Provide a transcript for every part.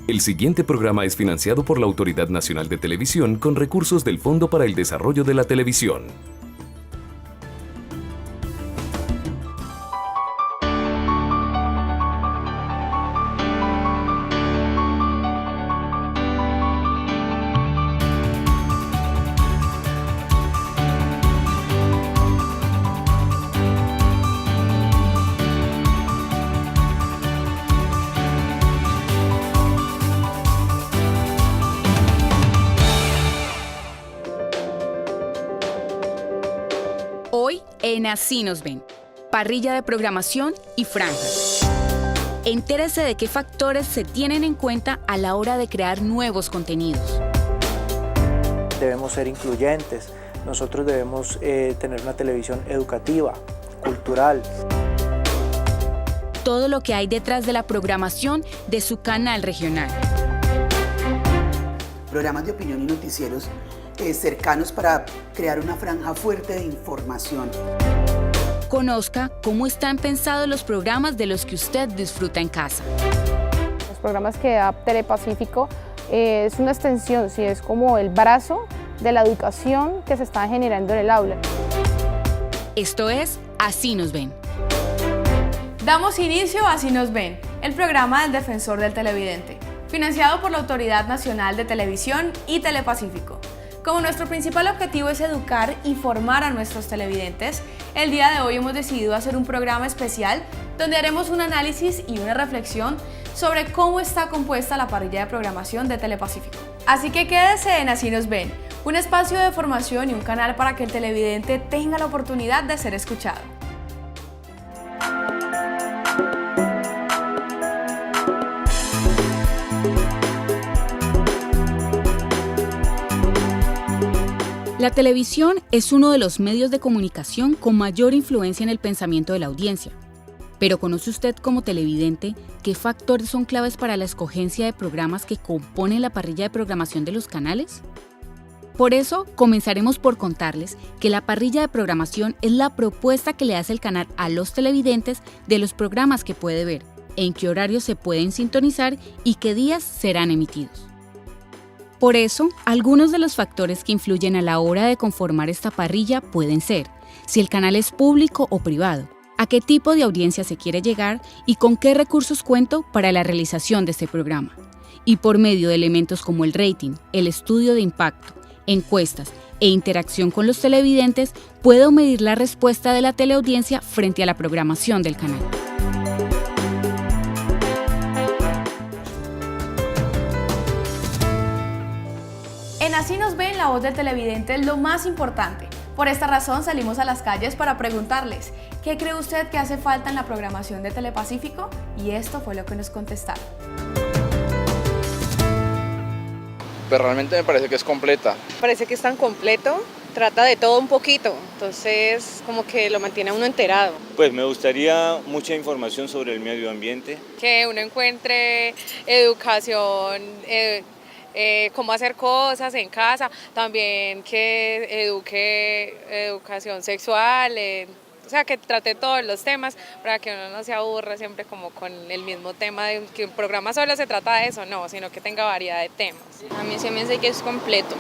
El siguiente programa es financiado por la Autoridad Nacional de Televisión con recursos del Fondo para el Desarrollo de la Televisión. Hoy en Así nos ven, parrilla de programación y franjas. Entérese de qué factores se tienen en cuenta a la hora de crear nuevos contenidos. Debemos ser incluyentes, nosotros debemos tener una televisión educativa, cultural. Todo lo que hay detrás de la programación de su canal regional. Programas de opinión y noticieros cercanos para crear una franja fuerte de información. Conozca cómo están pensados los programas de los que usted disfruta en casa. Los programas que da Telepacífico es una extensión, sí, es como el brazo de la educación que se está generando en el aula. Esto es Así nos ven. Damos inicio a Así nos ven, el programa del Defensor del Televidente, financiado por la Autoridad Nacional de Televisión y Telepacífico. Como nuestro principal objetivo es educar y formar a nuestros televidentes, el día de hoy hemos decidido hacer un programa especial donde haremos un análisis y una reflexión sobre cómo está compuesta la parrilla de programación de Telepacífico. Así que quédese en Así nos ven, un espacio de formación y un canal para que el televidente tenga la oportunidad de ser escuchado. La televisión es uno de los medios de comunicación con mayor influencia en el pensamiento de la audiencia. Pero ¿conoce usted como televidente qué factores son claves para la escogencia de programas que componen la parrilla de programación de los canales? Por eso, comenzaremos por contarles que la parrilla de programación es la propuesta que le hace el canal a los televidentes de los programas que puede ver, en qué horarios se pueden sintonizar y qué días serán emitidos. Por eso, algunos de los factores que influyen a la hora de conformar esta parrilla pueden ser si el canal es público o privado, a qué tipo de audiencia se quiere llegar y con qué recursos cuento para la realización de este programa. Y por medio de elementos como el rating, el estudio de impacto, encuestas e interacción con los televidentes, puedo medir la respuesta de la teleaudiencia frente a la programación del canal. En Así nos ven, la voz del televidente es lo más importante. Por esta razón salimos a las calles para preguntarles, ¿qué cree usted que hace falta en la programación de Telepacífico? Y esto fue lo que nos contestaron. Pues realmente me parece que es completa. Parece que es tan completo, trata de todo un poquito, entonces como que lo mantiene a uno enterado. Pues me gustaría mucha información sobre el medio ambiente. Que uno encuentre educación, cómo hacer cosas en casa, también que eduque educación sexual, o sea, que trate todos los temas para que uno no se aburra siempre como con el mismo tema de que un programa solo se trata de eso, no, sino que tenga variedad de temas. A mí se me hace que es completo.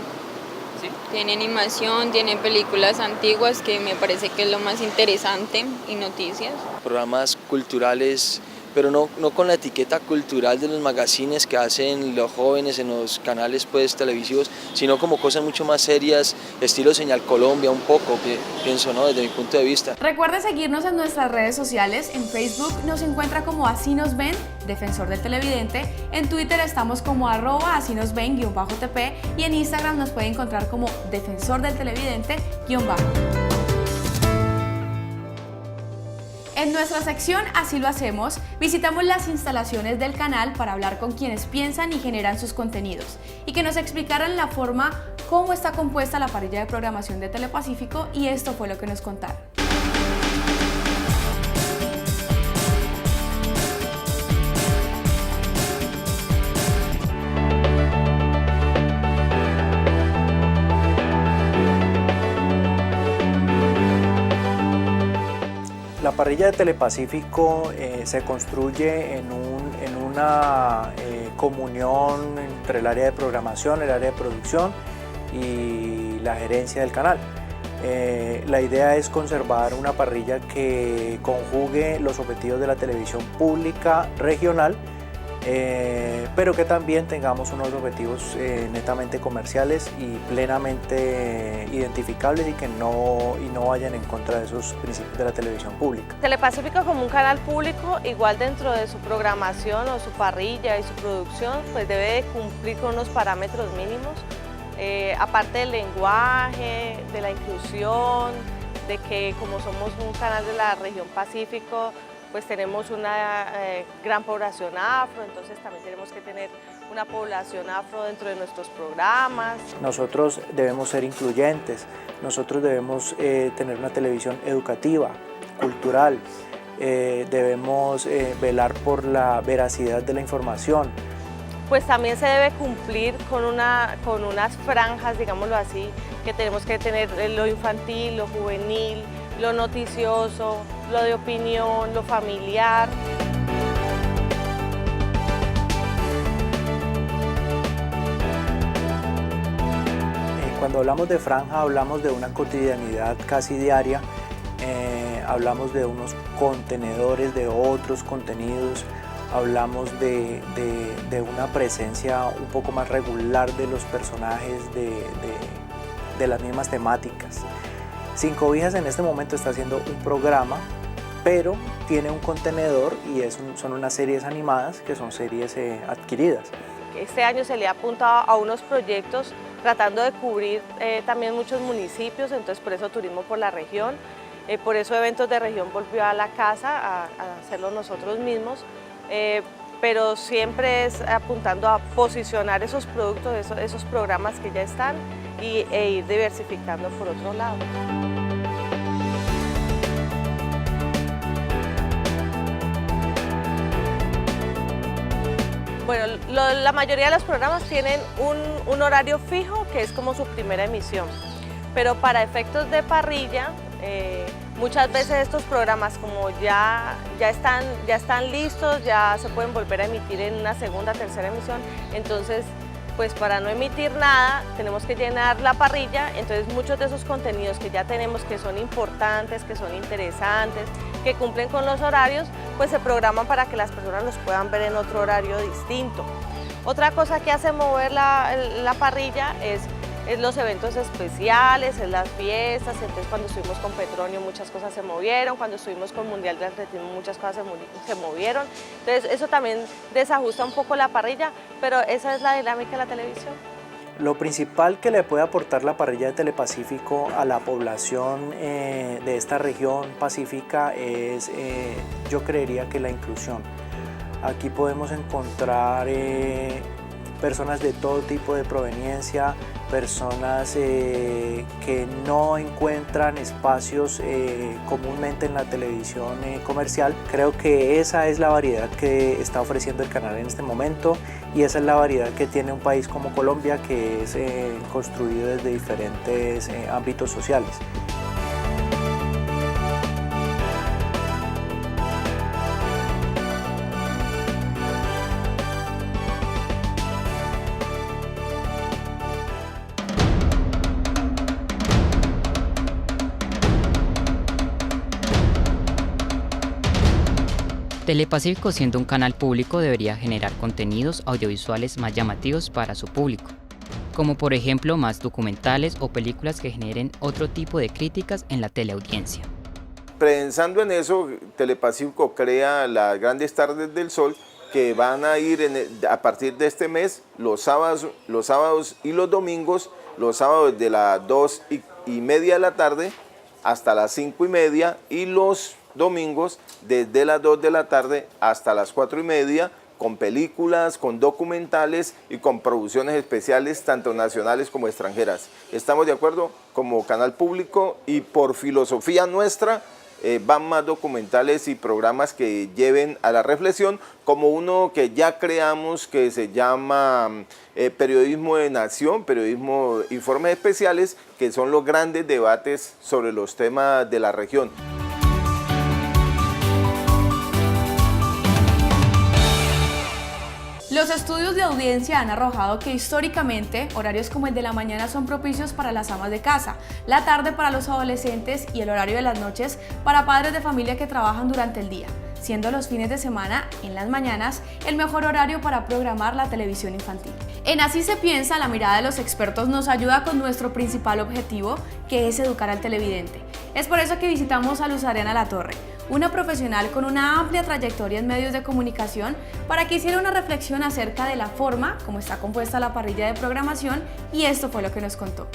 ¿Sí? Tiene animación, tiene películas antiguas que me parece que es lo más interesante y noticias. Programas culturales, pero no con la etiqueta cultural de los magazines que hacen los jóvenes en los canales pues, televisivos, sino como cosas mucho más serias, estilo Señal Colombia un poco, pienso, ¿no? Desde mi punto de vista. Recuerde seguirnos en nuestras redes sociales. En Facebook nos encuentra como Así nos ven, Defensor del Televidente. En Twitter estamos como @asinosven_tp y en Instagram nos puede encontrar como Defensor del Televidente_. En nuestra sección Así lo hacemos, visitamos las instalaciones del canal para hablar con quienes piensan y generan sus contenidos y que nos explicaran la forma cómo está compuesta la parrilla de programación de Telepacífico, y esto fue lo que nos contaron. La parrilla de Telepacífico se construye en una comunión entre el área de programación, el área de producción y la gerencia del canal. La idea es conservar una parrilla que conjugue los objetivos de la televisión pública regional, pero que también tengamos unos objetivos netamente comerciales y plenamente identificables y que no vayan en contra de esos principios de la televisión pública. Telepacífico, como un canal público, igual dentro de su programación o su parrilla y su producción, pues debe de cumplir con unos parámetros mínimos. Aparte del lenguaje, de la inclusión, de que como somos un canal de la región Pacífico, pues tenemos una gran población afro, entonces también tenemos que tener una población afro dentro de nuestros programas. Nosotros debemos ser incluyentes, nosotros debemos tener una televisión educativa, cultural, debemos velar por la veracidad de la información. Pues también se debe cumplir con unas franjas, digámoslo así, que tenemos que tener lo infantil, lo juvenil, lo noticioso, lo de opinión, lo familiar. Cuando hablamos de franja, hablamos de una cotidianidad casi diaria, hablamos de unos contenedores de otros contenidos, hablamos de una presencia un poco más regular de los personajes, de las mismas temáticas. Sin Cobijas en este momento está haciendo un programa, pero tiene un contenedor y son unas series animadas que son series adquiridas. Este año se le ha apuntado a unos proyectos tratando de cubrir también muchos municipios, entonces por eso Turismo por la Región, por eso Eventos de Región volvió a la casa a hacerlo nosotros mismos. Pero siempre es apuntando a posicionar esos productos, esos programas que ya están e ir diversificando por otro lado. Bueno, la mayoría de los programas tienen un horario fijo que es como su primera emisión, pero para efectos de parrilla, muchas veces estos programas como ya están listos, ya se pueden volver a emitir en una segunda, tercera emisión, entonces pues para no emitir nada tenemos que llenar la parrilla, entonces muchos de esos contenidos que ya tenemos que son importantes, que son interesantes, que cumplen con los horarios, pues se programan para que las personas los puedan ver en otro horario distinto. Otra cosa que hace mover la parrilla es los eventos especiales, es las fiestas, entonces cuando estuvimos con Petronio muchas cosas se movieron, cuando estuvimos con Mundial de Atletismo muchas cosas se movieron, entonces eso también desajusta un poco la parrilla, pero esa es la dinámica de la televisión. Lo principal que le puede aportar la parrilla de Telepacífico a la población de esta región pacífica es, yo creería que la inclusión. Aquí podemos encontrar personas de todo tipo de proveniencia, personas que no encuentran espacios comúnmente en la televisión comercial. Creo que esa es la variedad que está ofreciendo el canal en este momento y esa es la variedad que tiene un país como Colombia, que es construido desde diferentes ámbitos sociales. Telepacífico, siendo un canal público, debería generar contenidos audiovisuales más llamativos para su público, como por ejemplo más documentales o películas que generen otro tipo de críticas en la teleaudiencia. Pensando en eso, Telepacífico crea las Grandes Tardes del Sol, que van a ir a partir de este mes los sábados y los domingos, los sábados de las 2:30 de la tarde hasta las 5:30 y los domingos desde las 2 de la tarde hasta las 4:30, con películas, con documentales y con producciones especiales tanto nacionales como extranjeras. Estamos de acuerdo como canal público y por filosofía nuestra van más documentales y programas que lleven a la reflexión, como uno que ya creamos que se llama Periodismo de Nación, Periodismo Informes Especiales, que son los grandes debates sobre los temas de la región. Lo Los estudios de audiencia han arrojado que históricamente horarios como el de la mañana son propicios para las amas de casa, la tarde para los adolescentes y el horario de las noches para padres de familia que trabajan durante el día, siendo los fines de semana, en las mañanas, el mejor horario para programar la televisión infantil. En Así se piensa, la mirada de los expertos nos ayuda con nuestro principal objetivo, que es educar al televidente. Es por eso que visitamos a Luz Ariana Latorre, una profesional con una amplia trayectoria en medios de comunicación, para que hiciera una reflexión acerca de la forma como está compuesta la parrilla de programación, y esto fue lo que nos contó.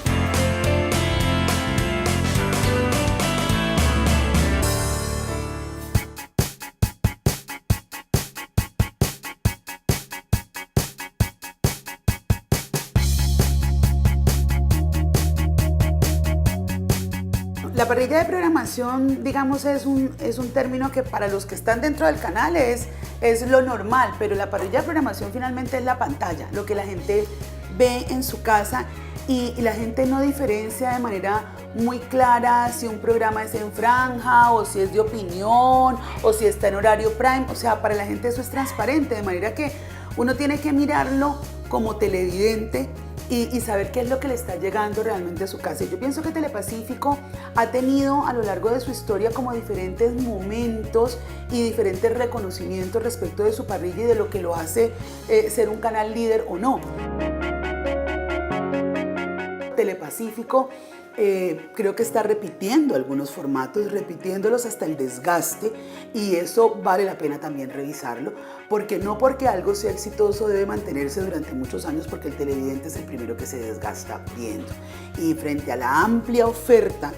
La parrilla de programación, digamos, es un término que para los que están dentro del canal es lo normal, pero la parrilla de programación finalmente es la pantalla, lo que la gente ve en su casa, y la gente no diferencia de manera muy clara si un programa es en franja o si es de opinión o si está en horario prime. O sea, para la gente eso es transparente, de manera que uno tiene que mirarlo como televidente y saber qué es lo que le está llegando realmente a su casa. Y yo pienso que Telepacífico ha tenido a lo largo de su historia como diferentes momentos y diferentes reconocimientos respecto de su parrilla y de lo que lo hace ser un canal líder o no. Telepacífico creo que está repitiendo algunos formatos, repitiéndolos hasta el desgaste, y eso vale la pena también revisarlo, porque no porque algo sea exitoso debe mantenerse durante muchos años, porque el televidente es el primero que se desgasta viendo. Y frente a la amplia oferta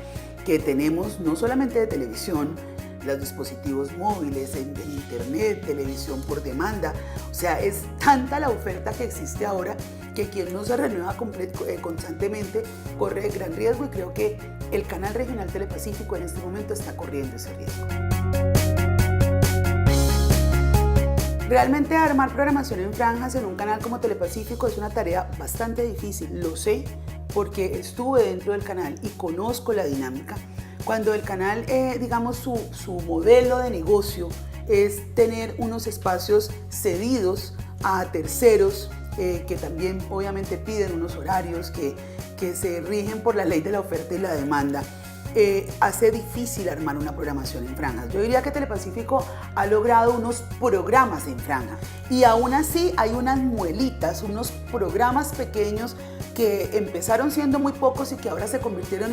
que tenemos, no solamente de televisión, los dispositivos móviles, en internet, televisión por demanda, o sea, es tanta la oferta que existe ahora que quien no se renueva constantemente corre gran riesgo, y creo que el canal regional Telepacífico en este momento está corriendo ese riesgo. Realmente armar programación en franjas en un canal como Telepacífico es una tarea bastante difícil, lo sé porque estuve dentro del canal y conozco la dinámica. Cuando el canal, digamos, su modelo de negocio es tener unos espacios cedidos a terceros, que también obviamente piden unos horarios que se rigen por la ley de la oferta y la demanda, hace difícil armar una programación en franjas. Yo diría que Telepacífico ha logrado unos programas en franja, y aún así hay unas muelitas, unos programas pequeños que empezaron siendo muy pocos y que ahora se convirtieron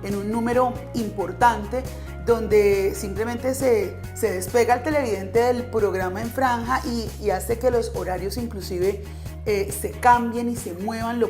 en un número importante, donde simplemente se despega el televidente del programa en franja y hace que los horarios inclusive se cambien y se muevan,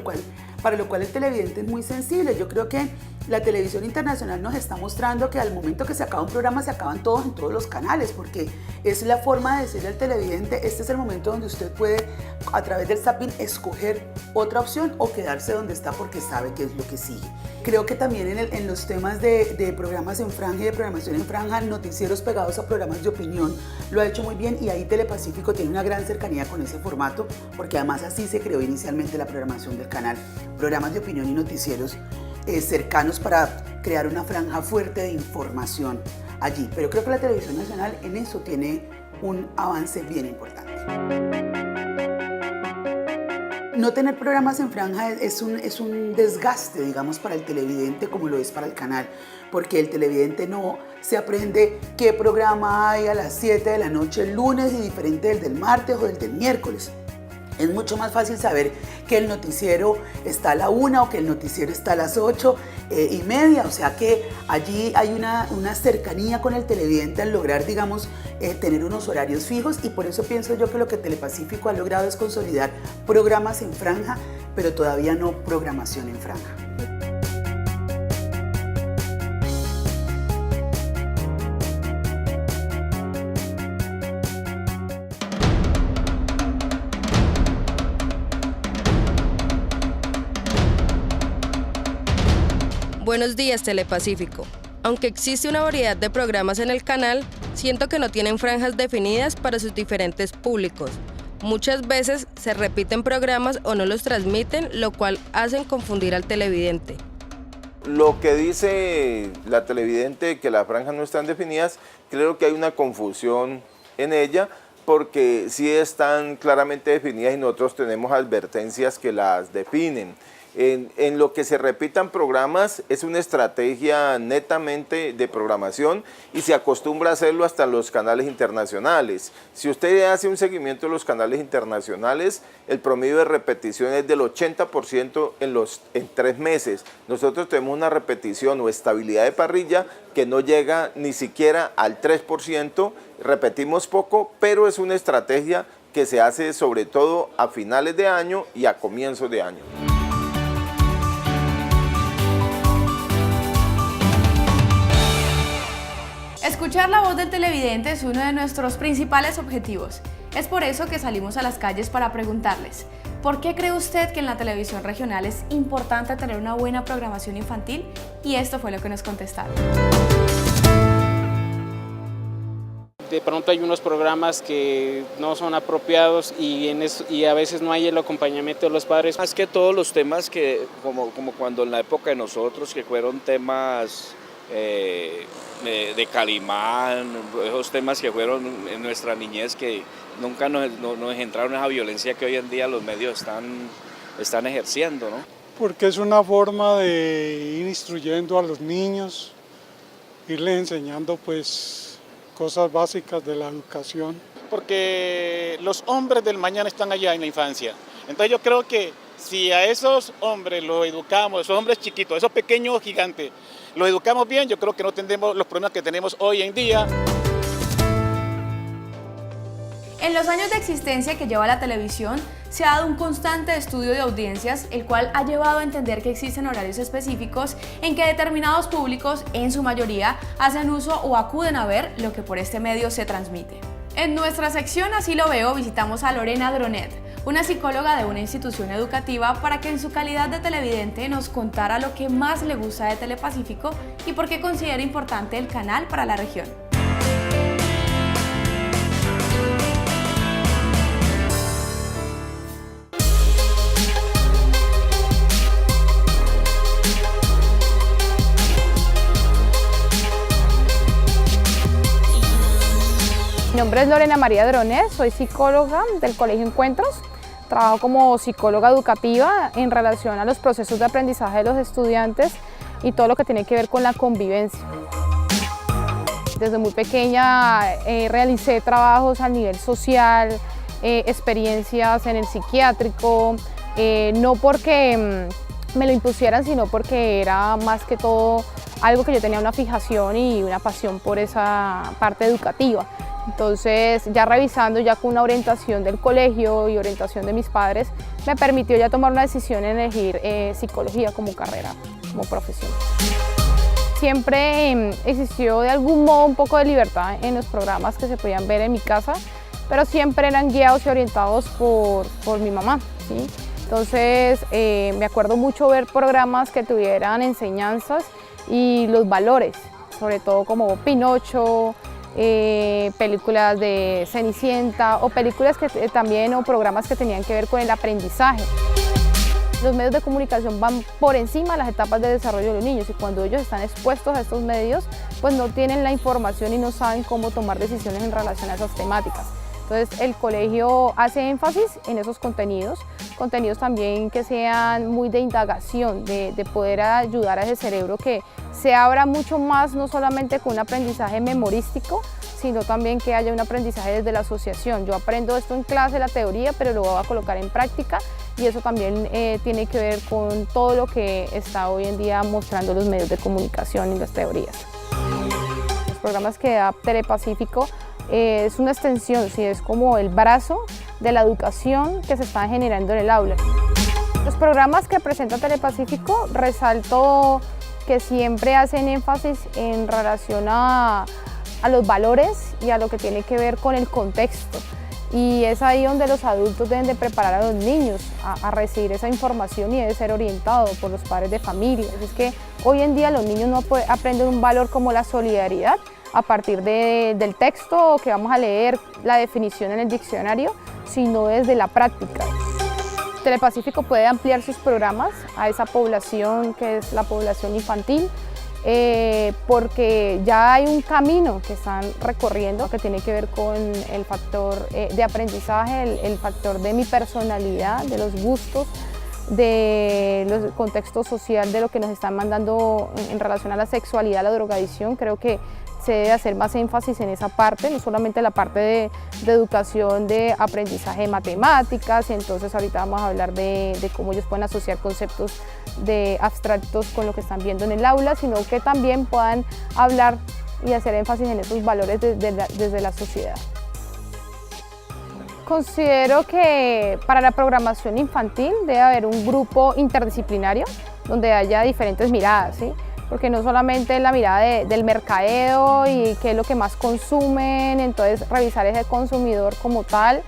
para lo cual el televidente es muy sensible. Yo creo que la televisión internacional nos está mostrando que al momento que se acaba un programa se acaban todos en todos los canales, porque es la forma de decirle al televidente: este es el momento donde usted puede, a través del zapping, escoger otra opción o quedarse donde está porque sabe qué es lo que sigue. Creo que también en los temas de programas en franja y de programación en franja, noticieros pegados a programas de opinión, lo ha hecho muy bien, y ahí Telepacífico tiene una gran cercanía con ese formato, porque además así se creó inicialmente la programación del canal, programas de opinión y noticieros cercanos para crear una franja fuerte de información allí. Pero creo que la televisión nacional en eso tiene un avance bien importante. No tener programas en franja es un desgaste, digamos, para el televidente, como lo es para el canal, porque el televidente no se aprende qué programa hay a las 7 de la noche el lunes y diferente del martes o del miércoles. Es mucho más fácil saber que el noticiero está a la 1 o que el noticiero está a las 8:30. O sea que allí hay una cercanía con el televidente al lograr, digamos, tener unos horarios fijos, y por eso pienso yo que lo que Telepacífico ha logrado es consolidar programas en franja, pero todavía no programación en franja. Buenos días, Telepacífico. Aunque existe una variedad de programas en el canal, siento que no tienen franjas definidas para sus diferentes públicos. Muchas veces se repiten programas o no los transmiten, lo cual hacen confundir al televidente. Lo que dice la televidente, que las franjas no están definidas, creo que hay una confusión en ella, porque sí están claramente definidas y nosotros tenemos advertencias que las definen. En lo que se repitan programas es una estrategia netamente de programación y se acostumbra a hacerlo hasta en los canales internacionales. Si usted hace un seguimiento de los canales internacionales, el promedio de repetición es del 80% en 3 meses. Nosotros tenemos una repetición o estabilidad de parrilla que no llega ni siquiera al 3%, repetimos poco, pero es una estrategia que se hace sobre todo a finales de año y a comienzos de año. Escuchar la voz del televidente es uno de nuestros principales objetivos. Es por eso que salimos a las calles para preguntarles, ¿por qué cree usted que en la televisión regional es importante tener una buena programación infantil? Y esto fue lo que nos contestaron. De pronto hay unos programas que no son apropiados y a veces no hay el acompañamiento de los padres. Más que todos los temas que, como cuando en la época de nosotros, que fueron temas de Calimán, esos temas que fueron en nuestra niñez que nunca nos entraron esa violencia que hoy en día los medios están ejerciendo, ¿no? Porque es una forma de ir instruyendo a los niños, irles enseñando pues cosas básicas de la educación. Porque los hombres del mañana están allá en la infancia. Entonces yo creo que si a esos hombres los educamos, esos hombres chiquitos, esos pequeños gigantes, los educamos bien, yo creo que no tendremos los problemas que tenemos hoy en día. En los años de existencia que lleva la televisión, se ha dado un constante estudio de audiencias, el cual ha llevado a entender que existen horarios específicos en que determinados públicos, en su mayoría, hacen uso o acuden a ver lo que por este medio se transmite. En nuestra sección Así lo veo, visitamos a Lorena Dronet, una psicóloga de una institución educativa, para que en su calidad de televidente nos contara lo que más le gusta de Telepacífico y por qué considera importante el canal para la región. Mi nombre es Lorena María Dronet, soy psicóloga del Colegio Encuentros. Trabajo como psicóloga educativa en relación a los procesos de aprendizaje de los estudiantes y todo lo que tiene que ver con la convivencia. Desde muy pequeña realicé trabajos a nivel social, experiencias en el psiquiátrico, no porque me lo impusieran, sino porque era más que todo algo que yo tenía una fijación y una pasión por esa parte educativa. Entonces, ya revisando, ya con una orientación del colegio y orientación de mis padres, me permitió ya tomar una decisión en elegir psicología como carrera, como profesión. Siempre existió de algún modo un poco de libertad en los programas que se podían ver en mi casa, pero siempre eran guiados y orientados por mi mamá, ¿sí? Entonces, me acuerdo mucho ver programas que tuvieran enseñanzas y los valores, sobre todo como Pinocho, películas de Cenicienta o películas que también o programas que tenían que ver con el aprendizaje. Los medios de comunicación van por encima de las etapas de desarrollo de los niños y cuando ellos están expuestos a estos medios, pues no tienen la información y no saben cómo tomar decisiones en relación a esas temáticas. Entonces el colegio hace énfasis en esos contenidos también que sean muy de indagación, de poder ayudar a ese cerebro que se abra mucho más, no solamente con un aprendizaje memorístico, sino también que haya un aprendizaje desde la asociación. Yo aprendo esto en clase, la teoría, pero lo voy a colocar en práctica y eso también tiene que ver con todo lo que está hoy en día mostrando los medios de comunicación y las teorías. Los programas que da Telepacífico es una extensión, sí, es como el brazo de la educación que se está generando en el aula. Los programas que presenta Telepacífico resalto que siempre hacen énfasis en relación a los valores y a lo que tiene que ver con el contexto. Y es ahí donde los adultos deben de preparar a los niños a recibir esa información y debe ser orientado por los padres de familia. Es que hoy en día los niños no aprenden un valor como la solidaridad a partir del texto que vamos a leer, la definición en el diccionario, sino desde la práctica. Telepacífico puede ampliar sus programas a esa población que es la población infantil porque ya hay un camino que están recorriendo que tiene que ver con el factor de aprendizaje, el factor de mi personalidad, de los gustos, del contexto social, de lo que nos están mandando en relación a la sexualidad, la drogadicción. Creo que se debe hacer más énfasis en esa parte, no solamente la parte de educación, de aprendizaje de matemáticas, y entonces ahorita vamos a hablar de cómo ellos pueden asociar conceptos de abstractos con lo que están viendo en el aula, sino que también puedan hablar y hacer énfasis en esos valores desde la sociedad. Considero que para la programación infantil debe haber un grupo interdisciplinario donde haya diferentes miradas, ¿sí? Porque no solamente la mirada del mercadeo y qué es lo que más consumen, entonces revisar ese consumidor como tal,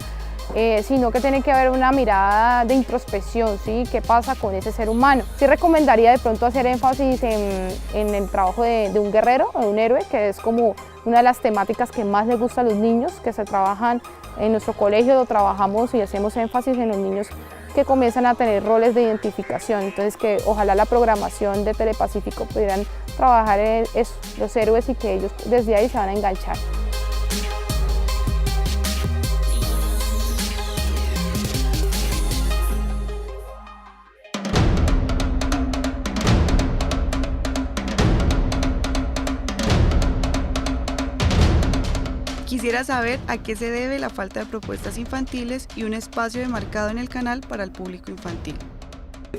sino que tiene que haber una mirada de introspección, ¿sí? ¿Qué pasa con ese ser humano? Sí recomendaría de pronto hacer énfasis en el trabajo de un guerrero o de un héroe, que es como una de las temáticas que más les gusta a los niños, que se trabajan en nuestro colegio, lo trabajamos y hacemos énfasis en los niños que comienzan a tener roles de identificación. Entonces que ojalá la programación de Telepacífico pudieran trabajar en los héroes y que ellos desde ahí se van a enganchar. Quisiera saber a qué se debe la falta de propuestas infantiles y un espacio demarcado en el canal para el público infantil.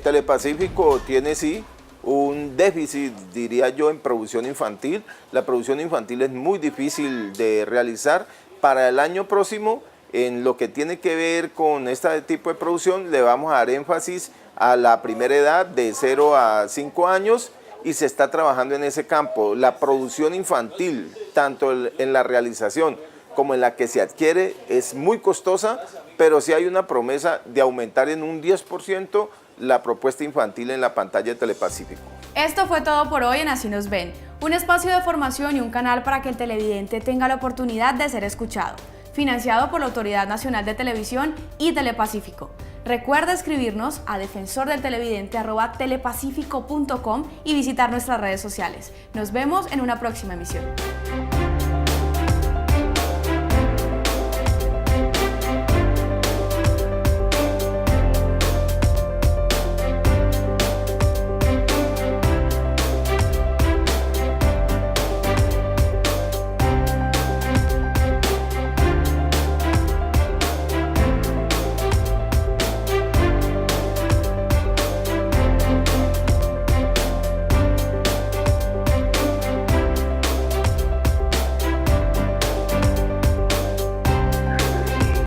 Telepacífico tiene sí un déficit, diría yo, en producción infantil. La producción infantil es muy difícil de realizar. Para el año próximo, en lo que tiene que ver con este tipo de producción, le vamos a dar énfasis a la primera edad de 0 a 5 años y se está trabajando en ese campo. La producción infantil, tanto en la realización como en la que se adquiere, es muy costosa, pero sí hay una promesa de aumentar en un 10% la propuesta infantil en la pantalla de Telepacífico. Esto fue todo por hoy en Así nos ven, un espacio de formación y un canal para que el televidente tenga la oportunidad de ser escuchado, financiado por la Autoridad Nacional de Televisión y Telepacífico. Recuerda escribirnos a defensordeltelevidente@telepacífico.com y visitar nuestras redes sociales. Nos vemos en una próxima emisión.